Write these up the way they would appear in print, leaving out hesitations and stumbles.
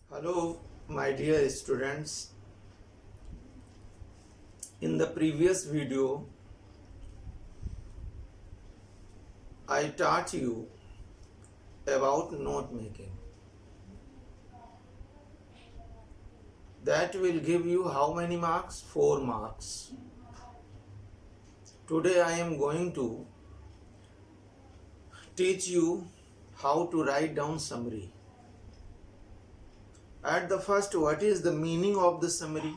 Hello, my dear students. In the previous video, I taught you about note making. That will give you how many marks? 4 marks. Today I am going to teach you how to write down summary. At the first, what is the meaning of the summary?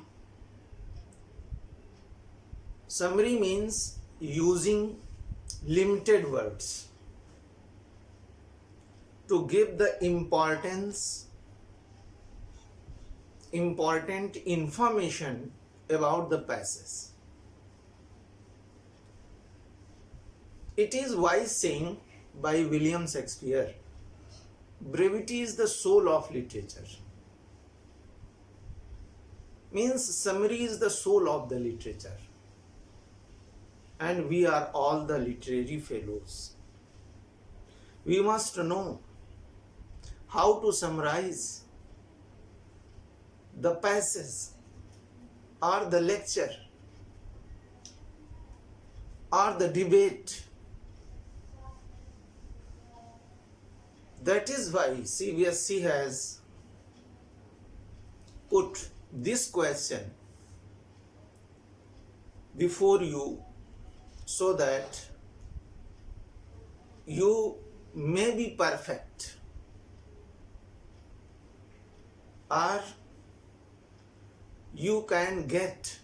Summary means using limited words to give the important information about the passage. It is wise saying by William Shakespeare, brevity is the soul of literature. Means summary is the soul of the literature. And we are all the literary fellows. We must know how to summarize the passage or the lecture or the debate. That is why Cbse has put this question before you so that you may be perfect or you can get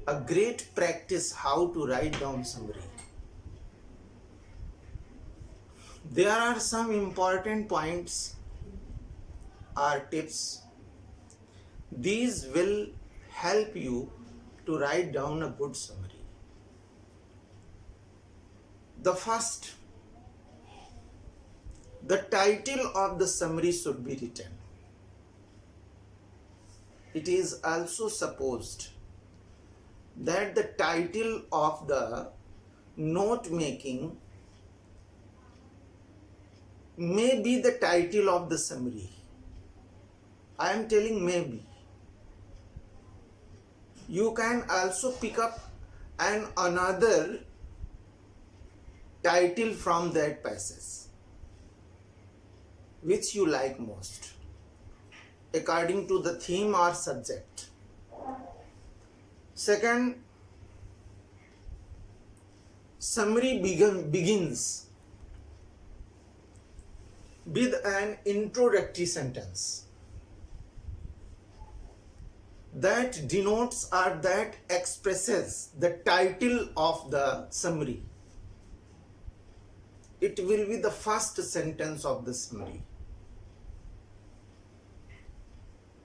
a great practice how to write down summary. There are some important points or tips. These will help you to write down a good summary. The first, the title of the summary should be written. It is also supposed that the title of the note making may be the title of the summary. I am telling maybe. You can also pick up another title from that passage which you like most according to the theme or subject. Second, summary begins with an introductory sentence that denotes or that expresses the title of the summary. It will be the first sentence of the summary.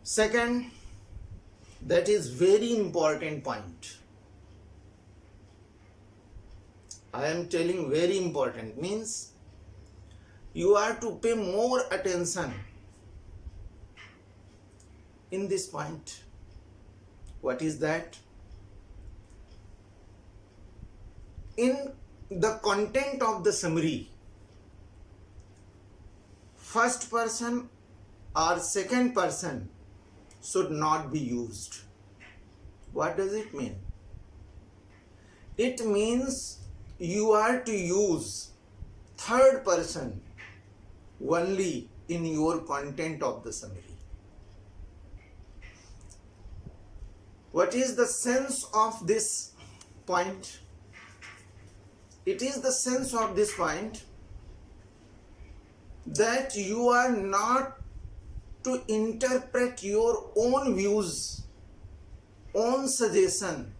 Second, that is very important point. I am telling very important means you are to pay more attention in this point. What is that? In the content of the summary, first person or second person should not be used. What does it mean? It means you are to use third person only in your content of the summary. What is the sense of this point? It is the sense of this point that you are not to interpret your own views, own suggestion.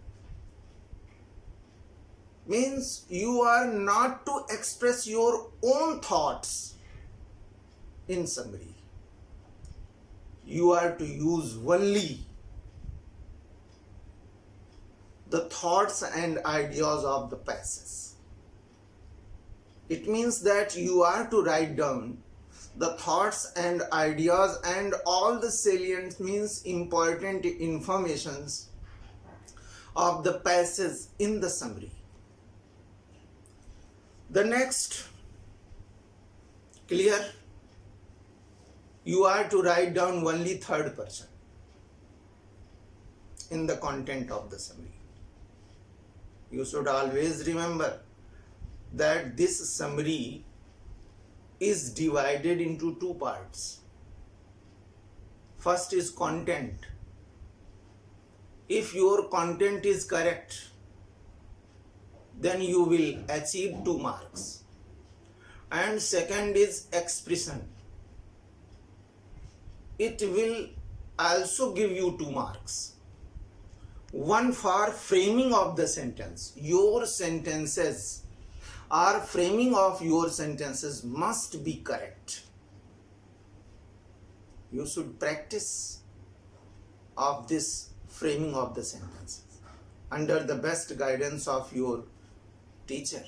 Means you are not to express your own thoughts in summary. You are to use only the thoughts and ideas of the passage. It means that you are to write down the thoughts and ideas and all the salient means important informations of the passage in the summary. The next, clear? you are to write down only third person in the content of the summary. You should always remember that this summary is divided into two parts. First is content. If your content is correct, then you will achieve 2 marks. And second is expression. It will also give you 2 marks. One for framing of the sentence. Your sentences or framing of your sentences must be correct. You should practice of this framing of the sentences under the best guidance of your teacher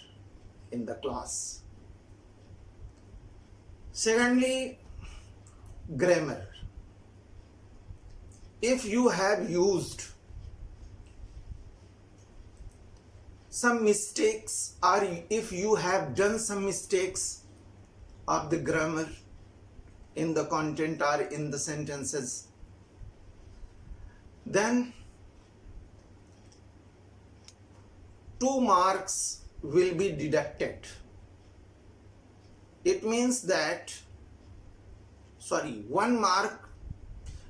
in the class. Secondly, grammar. If you have used some mistakes or if you have done some mistakes of the grammar in the content or in the sentences, then 2 marks will be deducted. It means that 1 mark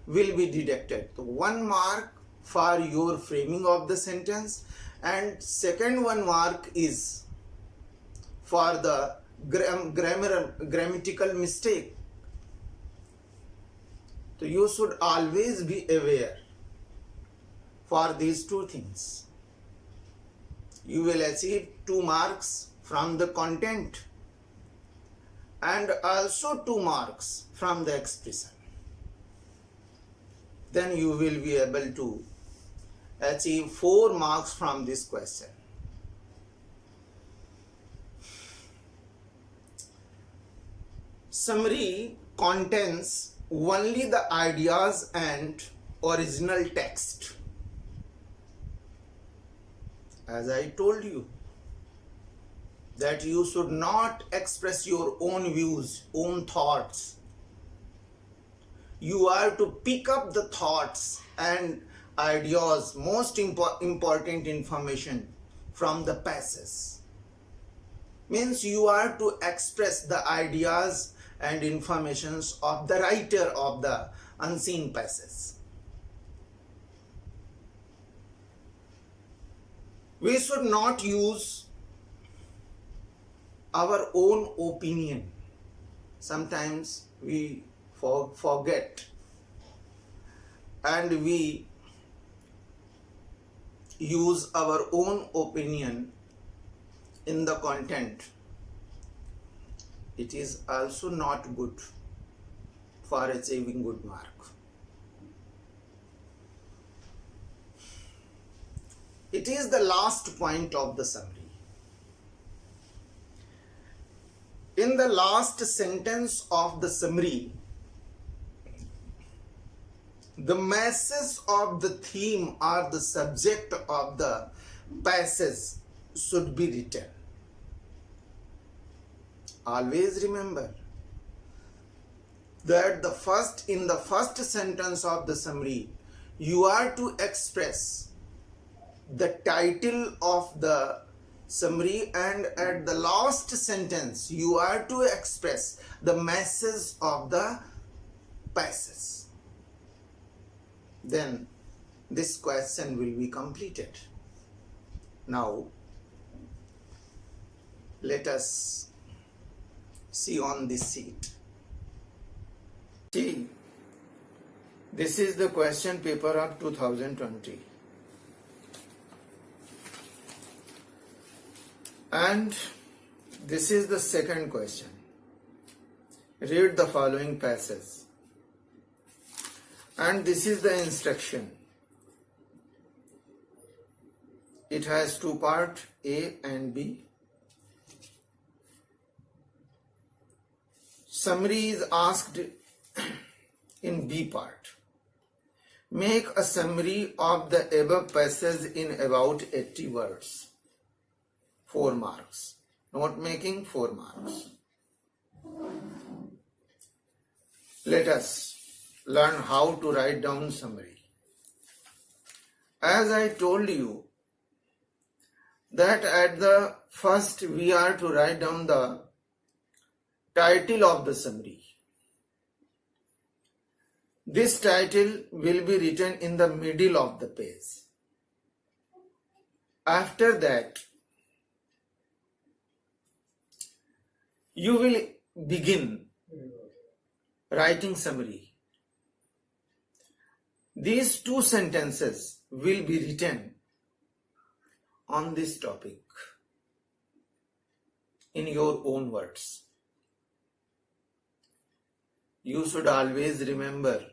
will be deducted. So 1 mark for your framing of the sentence, and second 1 mark is for the grammatical mistake. So you should always be aware for these 2 things. You will achieve 2 marks from the content and also 2 marks from the expression. Then you will be able to achieve 4 marks from this question. Summary contains only the ideas and original text. As I told you, that you should not express your own views, own thoughts. You are to pick up the thoughts and ideas, most important information from the passages. Means you are to express the ideas and informations of the writer of the unseen passages. We should not use our own opinion. Sometimes we forget and we use our own opinion in the content. It is also not good for achieving good mark. It is the last point of the summary. In the last sentence of the summary, the message of the theme or the subject of the passage should be written. Always remember that in the first sentence of the summary, you are to express the title of the summary, and at the last sentence you are to express the message of the passage. Then this question will be completed. Now let us see on this sheet. See, this is the question paper of 2020. And this is the second question. Read the following passage. And this is the instruction. It has 2 parts, A and B. Summary is asked in B part. Make a summary of the above passage in about 80 words. 4 marks. Note making, 4 marks. Let us learn how to write down summary. As I told you that at the first we are to write down the title of the summary. This title will be written in the middle of the page. After that, you will begin writing summary. These two sentences will be written on this topic in your own words. You should always remember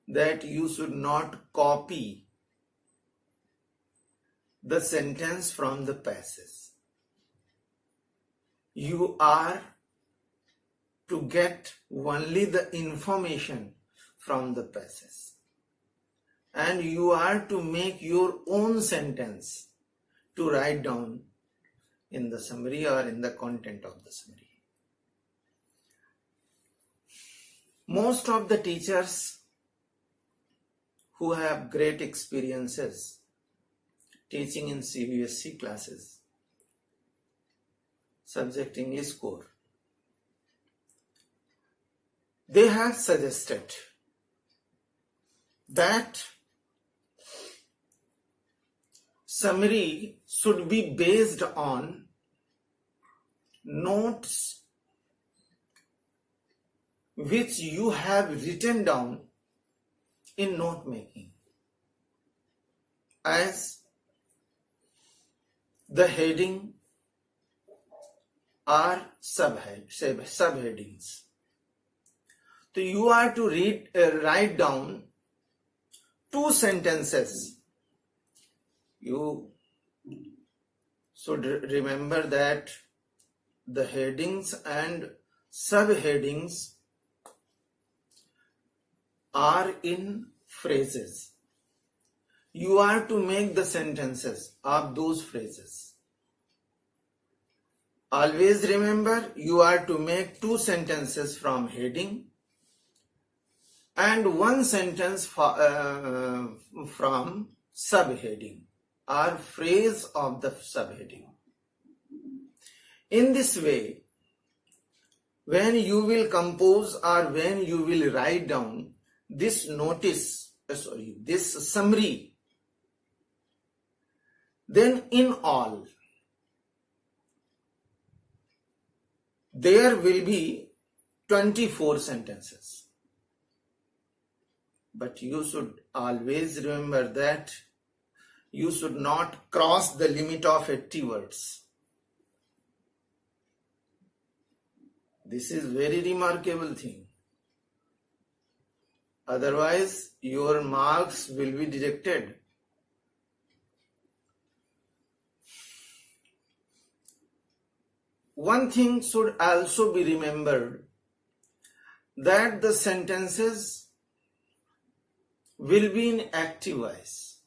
that you should not copy the sentence from the passage. You are to get only the information from the passage, and you are to make your own sentence to write down in the summary or in the content of the summary. Most of the teachers who have great experiences teaching in Cbse classes, subject English core, they have suggested that summary should be based on notes which you have written down in note making, as the heading are subheadings. So you are to write down two sentences. You should remember that the headings and subheadings are in phrases. You are to make the sentences of those phrases. Always remember, you are to make two sentences from heading and one sentence from subheading or phrase of the subheading. In this way, when you will compose or when you will write down this this summary, then in all there will be 24 sentences. But you should always remember that you should not cross the limit of 80 words. This is very remarkable thing. Otherwise, your marks will be deducted. One thing should also be remembered, that the sentences will be in active voice.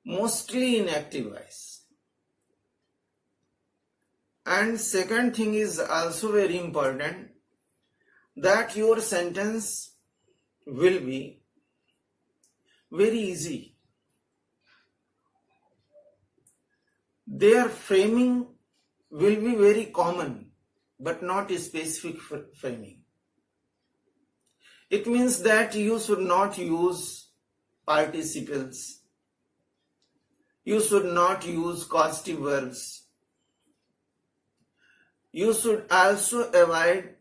Mostly in active voice. And second thing is also very important, that your sentence will be very easy. Their framing will be very common, but not a specific framing. It means that you should not use participles. You should not use causative verbs. You should also avoid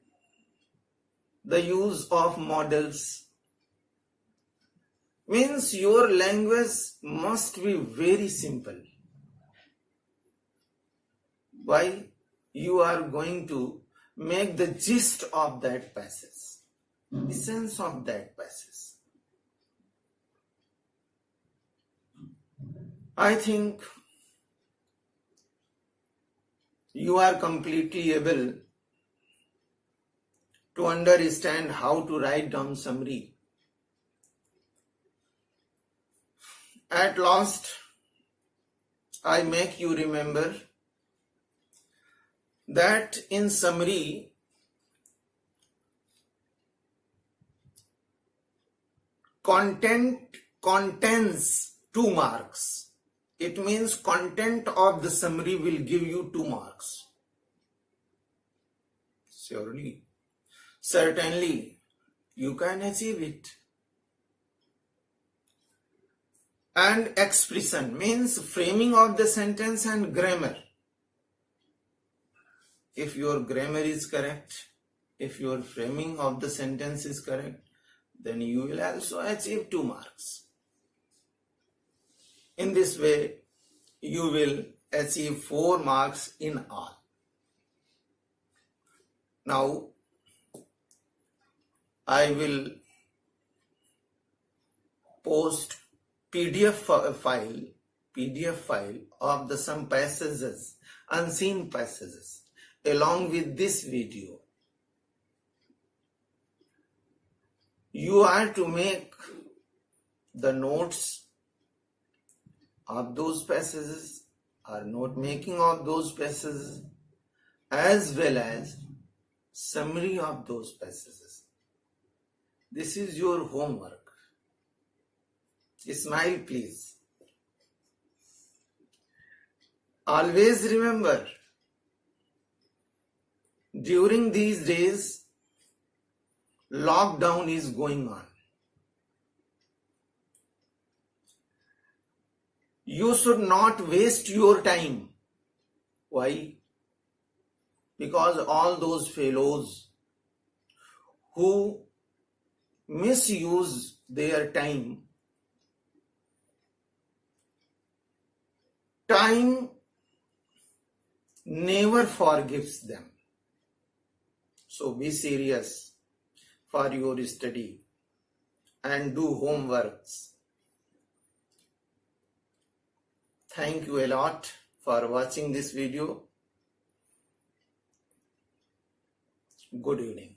the use of models. Means your language must be very simple. Why? You are going to make the gist of that passage, essence of that passage. I think you are completely able to understand how to write down summary. At last, I make you remember that in summary, content contains 2 marks. It means content of the summary will give you 2 marks. Surely, certainly, you can achieve it. And expression means framing of the sentence and grammar. If your grammar is correct, if your framing of the sentence is correct, then you will also achieve 2 marks. In this way, you will achieve 4 marks in all. Now, I will post PDF file of the some passages, unseen passages, along with this video. You are to make the notes of those passages or note making of those passages, as well as summary of those passages. This is your homework. Smile, please. Always remember, during these days, lockdown is going on. You should not waste your time. Why? Because all those fellows who misuse their time never forgives them. So be serious for your study and do homeworks. Thank you a lot for watching this video. Good evening.